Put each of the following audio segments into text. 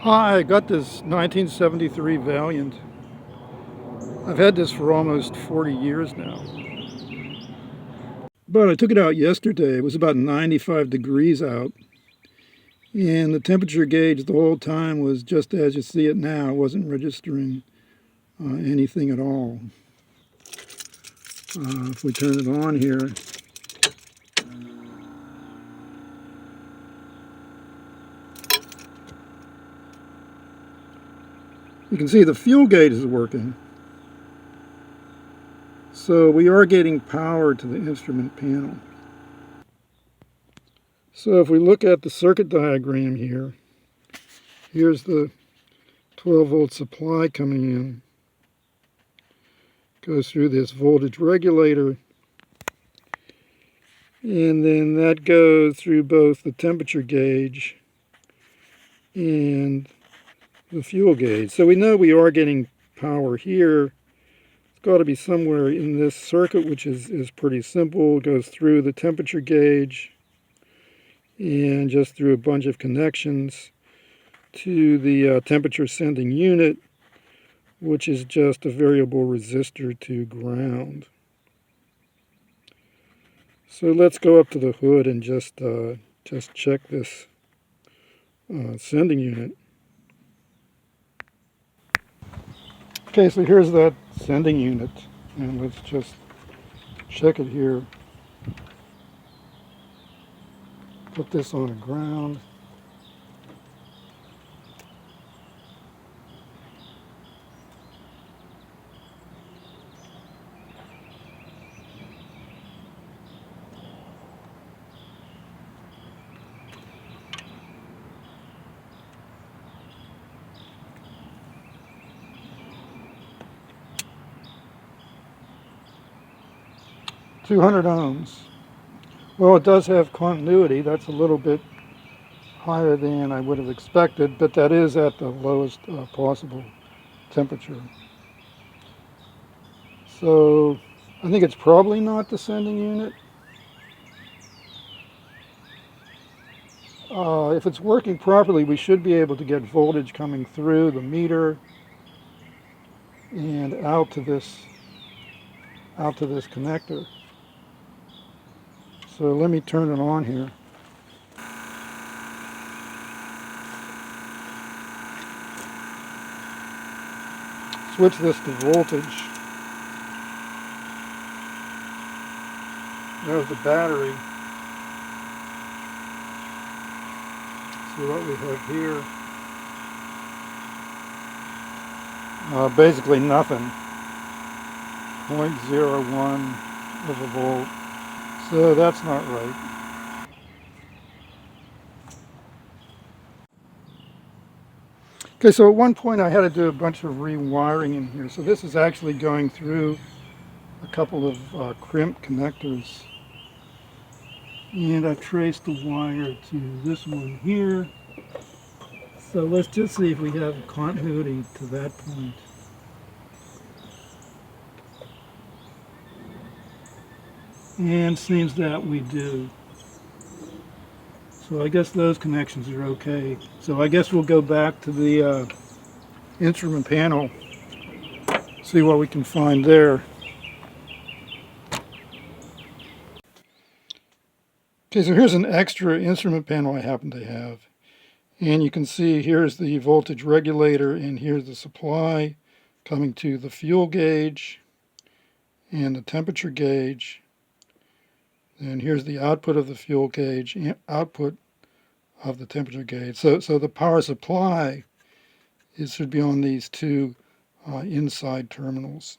Hi, I got this 1973 Valiant. I've had this for almost 40 years now. But I took it out yesterday. It was about 95 degrees out. And the temperature gauge the whole time was just as you see it now. It wasn't registering anything at all. If we turn it on here, you can see the fuel gauge is working. So we are getting power to the instrument panel. So if we look at the circuit diagram here, here's the 12-volt supply coming in. Goes through this voltage regulator, and then that goes through both the temperature gauge and the fuel gauge. So we know we are getting power here. It's got to be somewhere in this circuit, which is pretty simple. It goes through the temperature gauge and just through a bunch of connections to the temperature sending unit, which is just a variable resistor to ground. So let's go up to the hood and just check this sending unit. Okay, so here's that sending unit, and let's just check it here. Put this on the ground. $200 ohms. Well, it does have continuity. That's a little bit higher than I would have expected, but that is at the lowest possible temperature. So I think it's probably not the sending unit. If it's working properly, we should be able to get voltage coming through the meter and out to this connector. So let me turn it on here. Switch this to voltage. There's the battery. See what we have here. Basically nothing. 0.01 of a volt. So that's not right. Okay, so at one point I had to do a bunch of rewiring in here. So this is actually going through a couple of crimp connectors. And I traced the wire to this one here. So let's just see if we have continuity to that point. And seems that we do. So I guess those connections are okay. So I guess we'll go back to the instrument panel, see what we can find there. Okay, so here's an extra instrument panel I happen to have. And you can see here's the voltage regulator and here's the supply coming to the fuel gauge and the temperature gauge. And here's the output of the fuel gauge and output of the temperature gauge. So the power supply should be on these two inside terminals.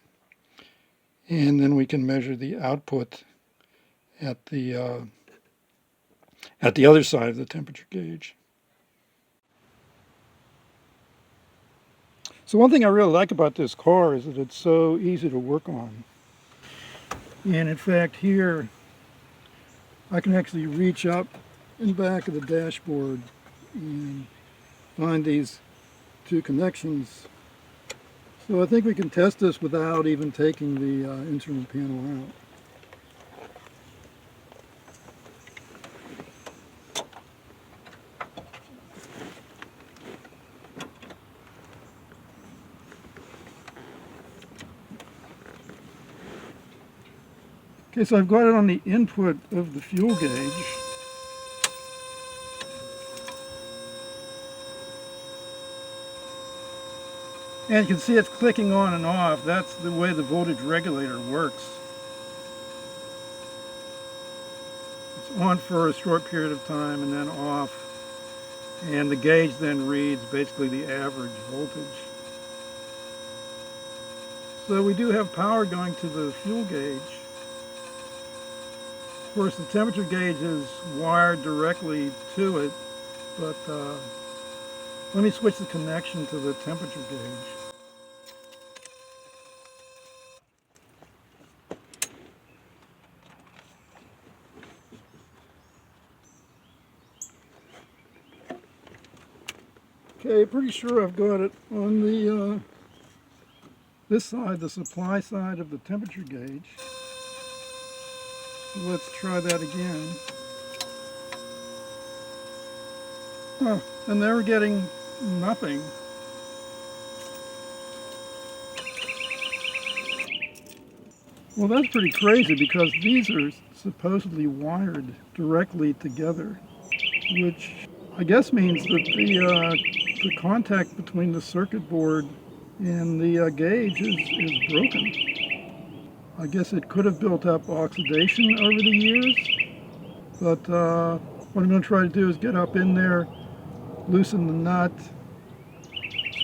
And then we can measure the output at the other side of the temperature gauge. So one thing I really like about this car is that it's so easy to work on. And in fact here I can actually reach up in back of the dashboard and find these two connections. So I think we can test this without even taking the instrument panel out. Okay, so I've got it on the input of the fuel gauge. And you can see it's clicking on and off. That's the way the voltage regulator works. It's on for a short period of time and then off. And the gauge then reads basically the average voltage. So we do have power going to the fuel gauge. Of course, the temperature gauge is wired directly to it, but let me switch the connection to the temperature gauge. Okay, pretty sure I've got it on the this side, the supply side of the temperature gauge. So let's try that again. Huh, and now we're getting nothing. Well, that's pretty crazy because these are supposedly wired directly together, which I guess means that the contact between the circuit board and the gauge is broken. I guess it could have built up oxidation over the years, but what I'm going to try to do is get up in there, loosen the nut,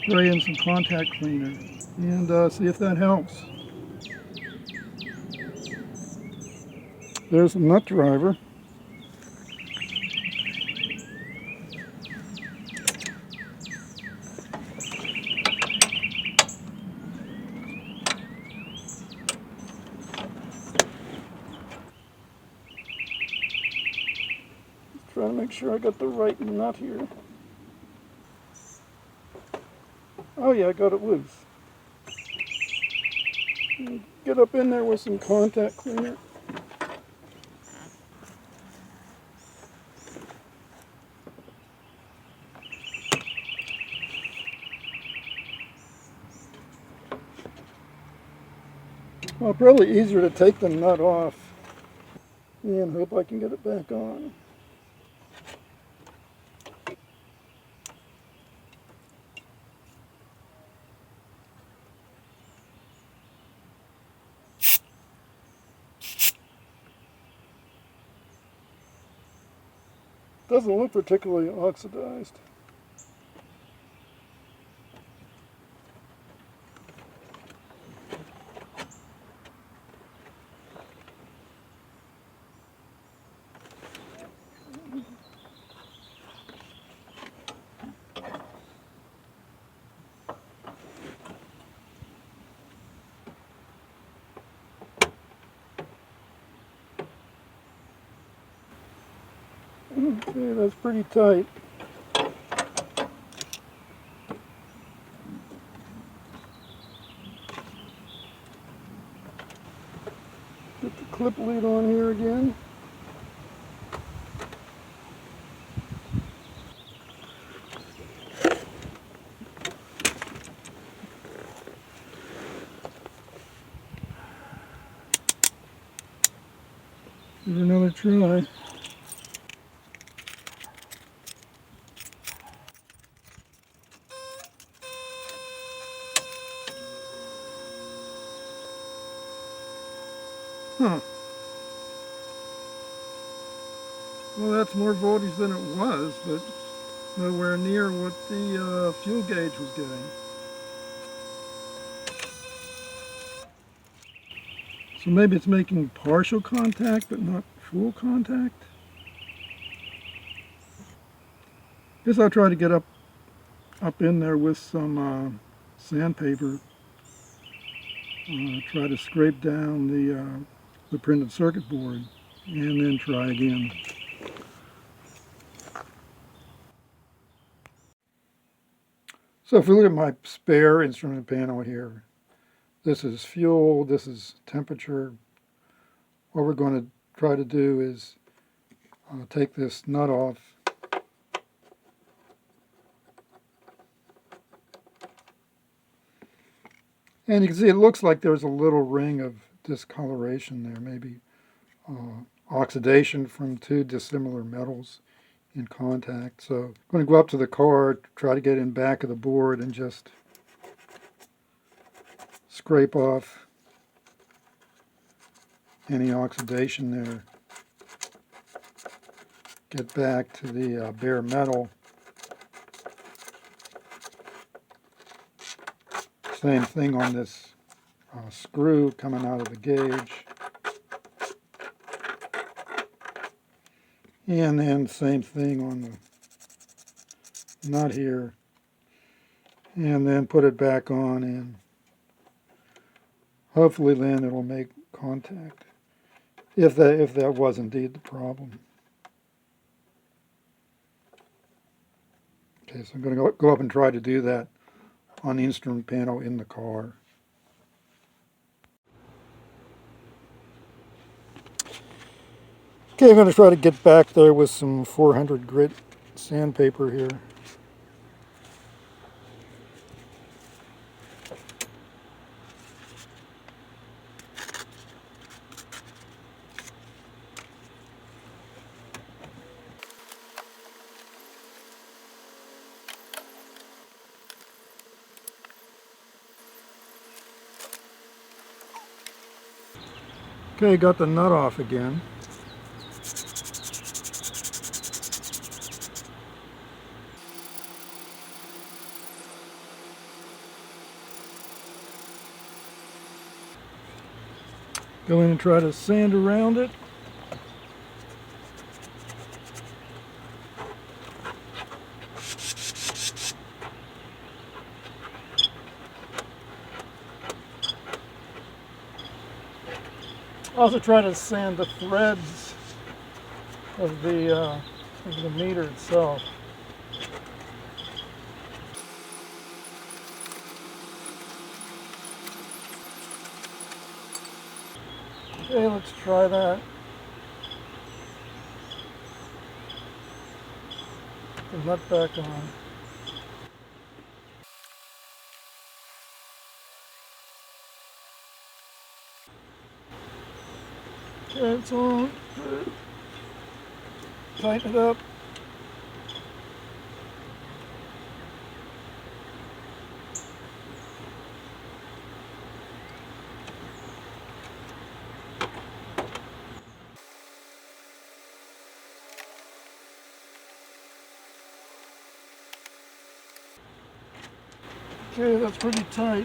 spray in some contact cleaner, and see if that helps. There's the nut driver. Trying to make sure I got the right nut here. Oh yeah, I got it loose. Get up in there with some contact cleaner. Well, probably easier to take the nut off and hope I can get it back on. Doesn't look particularly oxidized. Okay, that's pretty tight. Get the clip lead on here again. Give it another try. Huh. Well, that's more voltage than it was, but nowhere near what the fuel gauge was getting. So maybe it's making partial contact, but not full contact. Guess I'll try to get up in there with some sandpaper. Try to scrape down the printed circuit board, and then try again. So if we look at my spare instrument panel here, this is fuel, this is temperature. What we're going to try to do is take this nut off. And you can see it looks like there's a little ring of discoloration there, maybe oxidation from two dissimilar metals in contact. So I'm going to go up to the car, try to get in back of the board and just scrape off any oxidation there. Get back to the bare metal. Same thing on this screw coming out of the gauge. And then same thing on the nut here. And then put it back on, and hopefully then it'll make contact. If that was indeed the problem. Okay, so I'm going to go up and try to do that on the instrument panel in the car. Okay, I'm going to try to get back there with some 400 grit sandpaper here. Okay, got the nut off again. Go in and try to sand around it. Also try to sand the threads of the meter itself. Okay, let's try that. Put the nut back on. Okay, it's on. Tighten it up. Okay, that's pretty tight.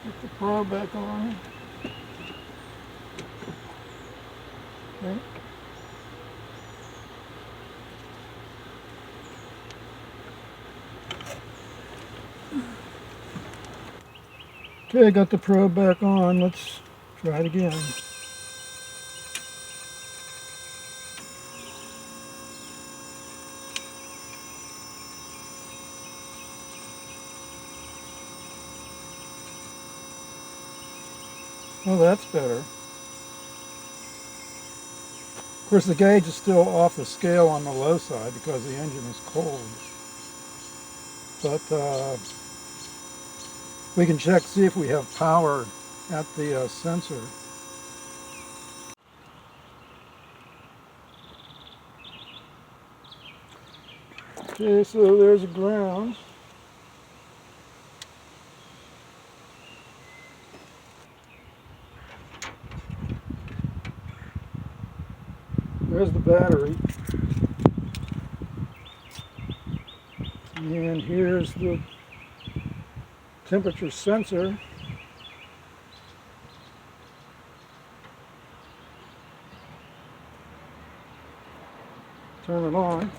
Get the probe back on. Okay. Okay, I got the probe back on. Let's try it again. Oh, that's better. Of course, the gauge is still off the scale on the low side because the engine is cold. But we can check, see if we have power at the sensor. Okay, so there's a ground. There's the battery. And here's the temperature sensor. Turn it on.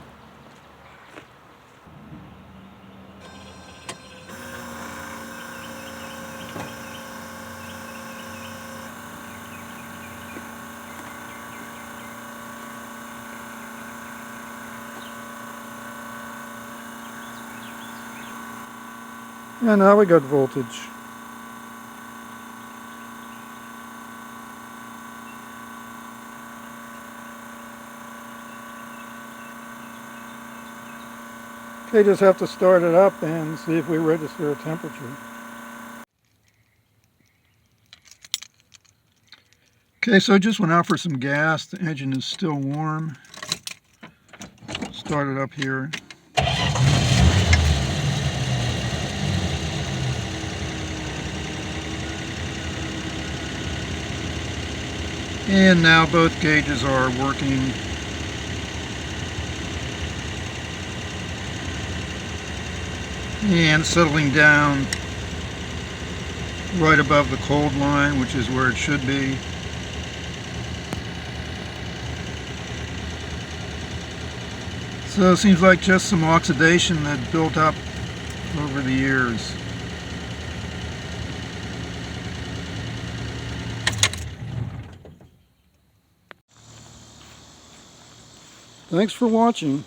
And now we got voltage. Okay, just have to start it up and see if we register a temperature. Okay, so I just went out for some gas. The engine is still warm. Start it up here. And now both gauges are working. And settling down right above the cold line, which is where it should be. So it seems like just some oxidation that built up over the years. Thanks for watching.